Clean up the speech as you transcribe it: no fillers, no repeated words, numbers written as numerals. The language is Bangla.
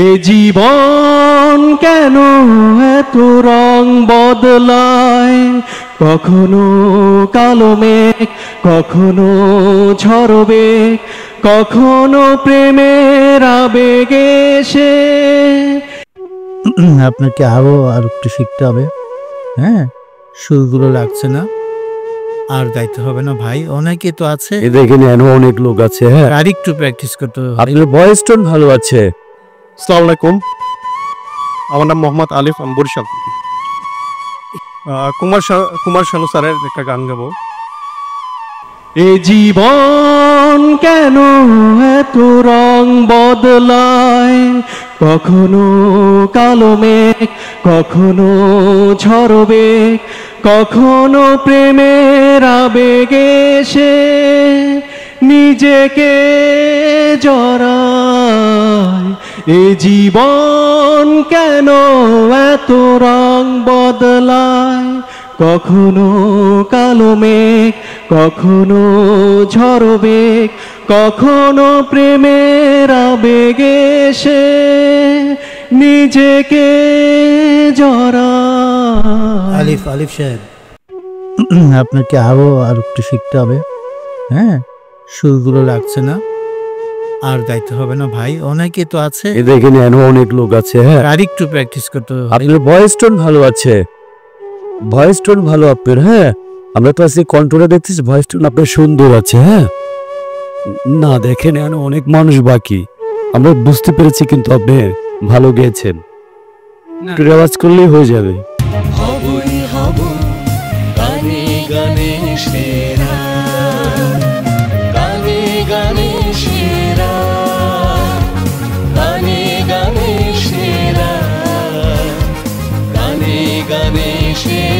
এ জীবন কেন এত রং বদলায়, কখনো কালো মেঘ, কখনো ঝড় বেগ, কখনো প্রেমের আবেগে এসে। আপনাকে আরো একটু শিখতে হবে। হ্যাঁ, সুরগুলো লাগছে না, আর গাইতে হবে না ভাই, অনেকে তো আছে। এখানে অনেক লোক আছে। হ্যাঁ, আর একটু প্র্যাকটিস করতে হবে। আপনার ভয়েস টোন ভালো আছে। আসসালামু আলাইকুম, আমার নাম মোহাম্মদ আলিফ, আমি বরিশাল থেকে। কুমার শানু স্যারের একটা গান গাবো। এ জীবন কেন এত রং বদলায়, কখনো কালো মেঘ, কখনো ঝড় বেগ, কখনো প্রেমের আবেগে এসে নিজেকে জড়ায়। এ জীবন কেন এত রং বদলায়, কখনো কালো মেঘ, কখনো ঝড় বেগ, কখনো প্রেমের আবেগে এসে নিজেকে জড়ায়। আলিফ সাহেব, আপনাকে আরো একটু শিখতে হবে। হ্যাঁ, সুরগুলো লাগছে না, আর গাইতে হবে না ভাই, অনেকে তো আছে। এখানে অনেক লোক আছে। হ্যাঁ, আর একটু প্র্যাকটিস করতে হবে। আপনার ভয়েস টোন ভালো আছে। ভয়েস টোন ভালো আপনার। হ্যাঁ, আমরা তো আজকে কন্ট্রোলে দেখতেছি, ভয়েস টোন আপনার সুন্দর আছে। হ্যাঁ, না দেখেন অনেক মানুষ বাকি, আমরা বুঝতে পেরেছি, কিন্তু আপনি ভালো গেয়েছেন। একটু রেওয়াজ করলেই হয়ে যাবে। হবই হব গানে গানে সেরা, গানে গানে সেরা, গানে গানে সেরা, গানে গানে সেরা।